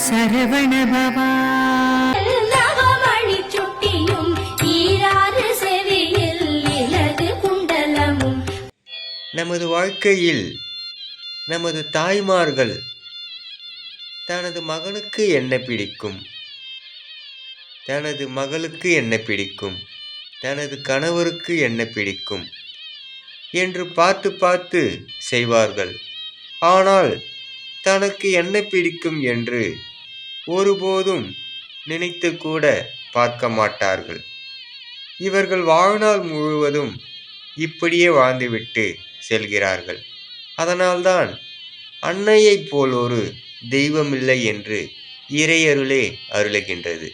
சரவணபவா. நமது வாழ்க்கையில் நமது தாய்மார்கள் தனது மகனுக்கு என்ன பிடிக்கும், தனது மகளுக்கு என்ன பிடிக்கும், தனது கணவருக்கு என்ன பிடிக்கும் என்று பார்த்து பார்த்து செய்வார்கள். ஆனால் தனக்கு என்ன பிடிக்கும் என்று ஒருபோதும் நினைத்து கூட பார்க்க மாட்டார்கள். இவர்கள் வாழ்நாள் முழுவதும் இப்படியே வாழ்ந்துவிட்டு செல்கிறார்கள். அதனால்தான் அன்னையைப் போல் ஒரு தெய்வமில்லை என்று இறையருளே அருளுகின்றது.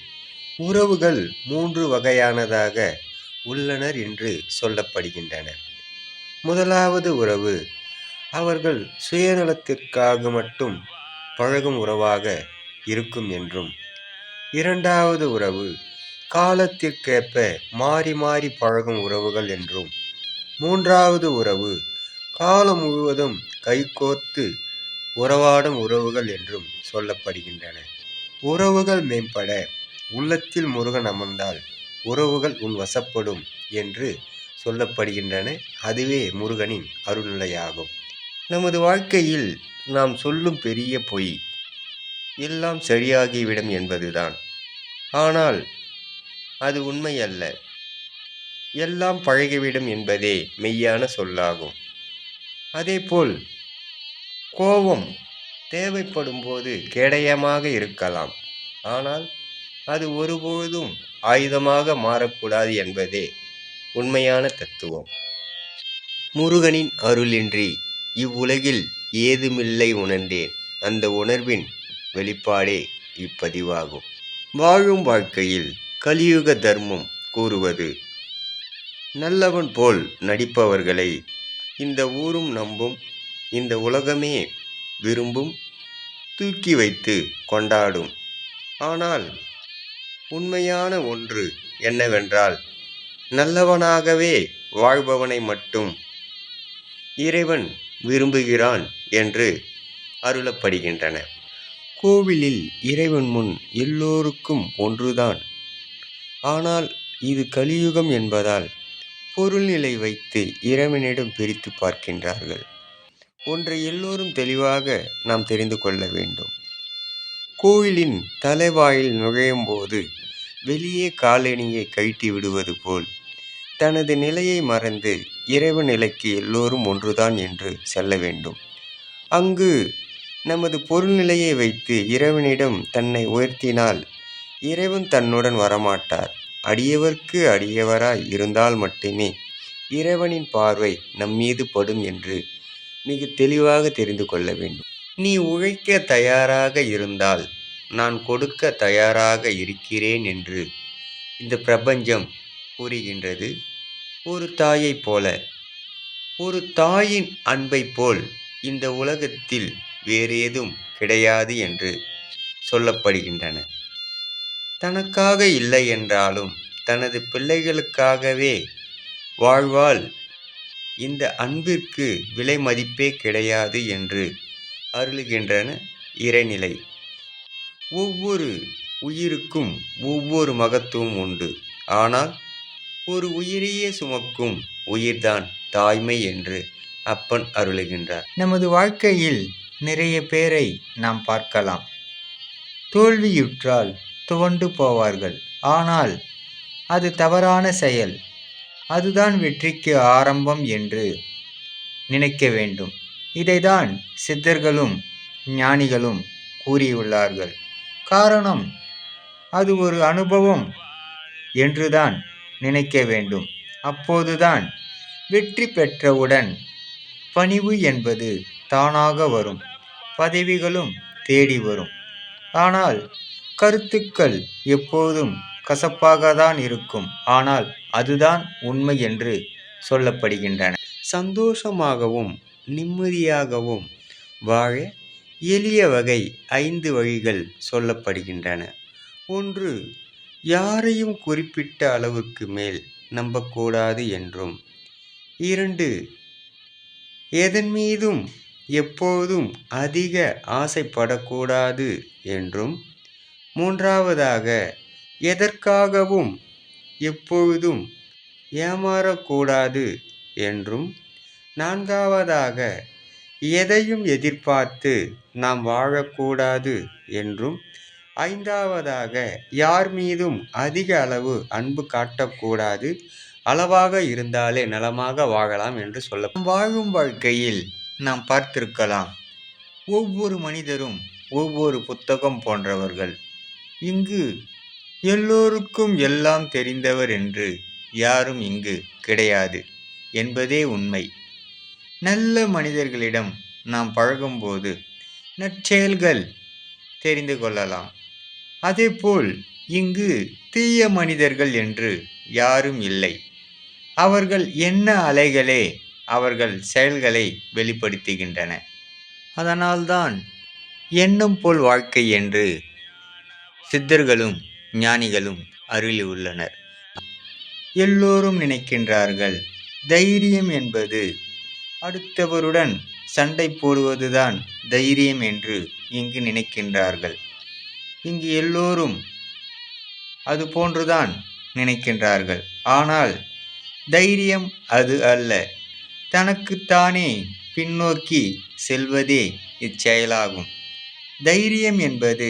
உறவுகள் 3 வகையானதாக உள்ளனர் என்று சொல்லப்படுகின்றன. முதலாவது உறவு அவர்கள் சுயநலத்திற்காக மட்டும் பழகும் உறவாக இருக்கும் என்றும், இரண்டாவது உறவு காலத்திற்கேற்ப மாறி மாறி பழகும் உறவுகள் என்றும், மூன்றாவது உறவு காலம் முழுவதும் கைகோர்த்து உறவாடும் உறவுகள் என்றும் சொல்லப்படுகின்றன. உறவுகள் மேம்பட உள்ளத்தில் முருகன் அமர்ந்தால் உறவுகள் உன் வசப்படும் என்று சொல்லப்படுகின்றன. அதுவே முருகனின் அருள்நிலையாகும். நமது வாழ்க்கையில் நாம் சொல்லும் பெரிய பொய் எல்லாம் சரியாகிவிடும் என்பதுதான். ஆனால் அது உண்மை அல்ல. எல்லாம் பழகிவிடும் என்பதே மெய்யான சொல்லாகும். அதேபோல் கோபம் தேவைப்படும் போது கேடயமாக இருக்கலாம். ஆனால் அது ஒருபொழுதும் ஆயுதமாக மாறக்கூடாது என்பதே உண்மையான தத்துவம். முருகனின் அருளின்றி இவ்வுலகில் ஏதுமில்லை உணர்ந்தேன். அந்த உணர்வின் வெளிப்பாடே இப்பதிவாகும். வாழும் வாழ்க்கையில் கலியுக தர்மம் கூறுவது, நல்லவன் போல் நடிப்பவர்களை இந்த ஊரும் நம்பும், இந்த உலகமே விரும்பும், தூக்கி வைத்து கொண்டாடும். ஆனால் உண்மையான ஒன்று என்னவென்றால், நல்லவனாகவே வாழ்பவனை மட்டும் இறைவன் விரும்புகிறான் என்று அருளப்படுகின்றன. கோவிலில் இறைவன் முன் எல்லோருக்கும் ஒன்றுதான். ஆனால் இது கலியுகம் என்பதால் பொருள்நிலை வைத்து இறைவனிடம் பிரித்து பார்க்கின்றார்கள். ஒன்றை எல்லோரும் தெளிவாக நாம் தெரிந்து கொள்ள வேண்டும். கோயிலின் தலைவாயில் நுழையும் போது வெளியே காலணியை கழட்டி விடுவது போல் தனது நிலையை மறந்து இறைவன் நிலைக்கு எல்லோரும் ஒன்றுதான் என்று செல்ல வேண்டும். அங்கு நமது பொருள்நிலையை வைத்து இறைவனிடம் தன்னை உயர்த்தினால் இறைவன் தன்னுடன் வரமாட்டார். அடியவர்க்கு அடியவராய் இருந்தால் மட்டுமே இறைவனின் பார்வை நம்மீது படும் என்று மிக தெளிவாக தெரிந்து கொள்ள வேண்டும். நீ உழைக்க தயாராக இருந்தால் நான் கொடுக்க தயாராக இருக்கிறேன் என்று இந்த பிரபஞ்சம் கூறுகின்றது. ஒரு தாயைப் போல, ஒரு தாயின் அன்பை போல் இந்த உலகத்தில் வேறேதும் கிடையாது என்று சொல்லப்படுகின்றன. தனக்காக இல்லை என்றாலும் தனது பிள்ளைகளுக்காகவே வாழ்வாள். இந்த அன்பிற்கு விலை மதிப்பே கிடையாது என்று அருளுகின்றன இறைநிலை. ஒவ்வொரு உயிருக்கும் ஒவ்வொரு மகத்துவம் உண்டு. ஆனால் ஒரு உயிரையே சுமக்கும் உயிர்தான் தாய்மை என்று அப்பன் அருளுகின்றார். நமது வாழ்க்கையில் நிறைய பேரை நாம் பார்க்கலாம். தோல்வியுற்றால் துவண்டு போவார்கள். ஆனால் அது தவறான செயல். அதுதான் வெற்றிக்கு ஆரம்பம் என்று நினைக்க வேண்டும். இதைதான் சித்தர்களும் ஞானிகளும் கூறியுள்ளார்கள். காரணம், அது ஒரு அனுபவம் என்றுதான் நினைக்க வேண்டும். அப்போதுதான் வெற்றி பெற்றவுடன் பணிவு என்பது தானாக வரும், பதவிகளும் தேடி வரும். ஆனால் கருத்துக்கள் எப்போதும் கசப்பாகத்தான் இருக்கும். ஆனால் அதுதான் உண்மை என்று சொல்லப்படுகின்றன. சந்தோஷமாகவும் நிம்மதியாகவும் வாழ எளிய வகை 5 வழிகள் சொல்லப்படுகின்றன. 1. யாரையும் குறிப்பிட்ட அளவுக்கு மேல் நம்பக்கூடாது என்றும். 2. எதன் மீதும் எப்போதும் அதிக ஆசைப்படக்கூடாது என்றும், மூன்றாவதாக எதற்காகவும் எப்பொழுதும் ஏமாறக்கூடாது என்றும், நான்காவதாக எதையும் எதிர்பார்த்து நாம் வாழக்கூடாது என்றும், ஐந்தாவதாக யார் மீதும் அதிக அளவு அன்பு காட்டக்கூடாது, அளவாக இருந்தாலே நலமாக வாழலாம் என்று சொல்ல வாழும் வாழ்க்கையில் நாம் பார்த்திருக்கலாம். ஒவ்வொரு மனிதரும் ஒவ்வொரு புத்தகம் போன்றவர்கள். இங்கு எல்லோருக்கும் எல்லாம் தெரிந்தவர் என்று யாரும் இங்கு கிடையாது என்பதே உண்மை. நல்ல மனிதர்களிடம் நாம் பழகும்போது நற்செயல்கள் தெரிந்து கொள்ளலாம். அதேபோல் இங்கு தீய மனிதர்கள் என்று யாரும் இல்லை. அவர்கள் என்ன அலைகளே அவர்கள் செயல்களை வெளிப்படுத்துகின்றன. அதனால்தான் எண்ணம் போல் வாழ்க்கை என்று சித்தர்களும் ஞானிகளும் அருளியுள்ளனர். எல்லோரும் நினைக்கின்றார்கள் தைரியம் என்பது அடுத்தவருடன் சண்டை போடுவதுதான் தைரியம் என்று இங்கு நினைக்கின்றார்கள். இங்கு எல்லோரும் அது போன்றுதான் நினைக்கின்றார்கள். ஆனால் தைரியம் அது அல்ல. தனக்குத்தானே பின்னோக்கி செல்வதே இச்செயலாகும். தைரியம் என்பது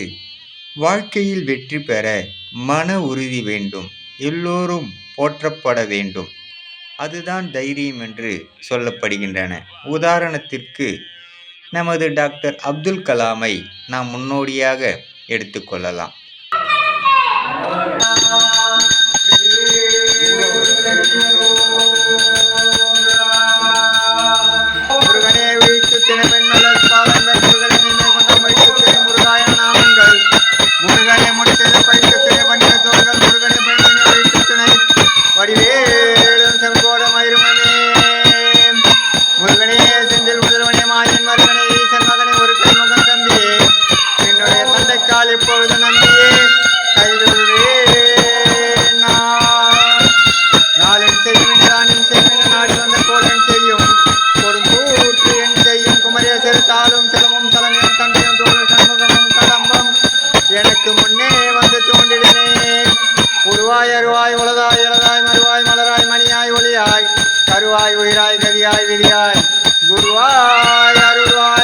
வாழ்க்கையில் வெற்றி பெற மன உறுதி வேண்டும். எல்லோரும் போற்றப்பட வேண்டும். அதுதான் தைரியம் என்று சொல்லப்படுகின்றன. உதாரணத்திற்கு நமது டாக்டர் அப்துல் கலாமை நாம் முன்னோடியாக எடுத்துக்கொள்ளலாம். எப்பொழுது நம்பியே நாளென் செய்யும் நானின் செய்யும் நாடி வந்த கோலன் செய்யும் கொடுங்கூற்று என் செய்யும் குமரேசர் தாளும் செலவும் தலங்கும் தந்தையும் தோழர் சண்முகமும் கடம்பம் எனக்கு முன்னே வந்து தோன்றினே. உருவாய் அருவாய் உலதாய் இளதாய் மறுவாய் மலராய் மணியாய் ஒளியாய் கருவாய் உயிராய் கதியாய் விதியாய் குருவாய் அருள்வாய்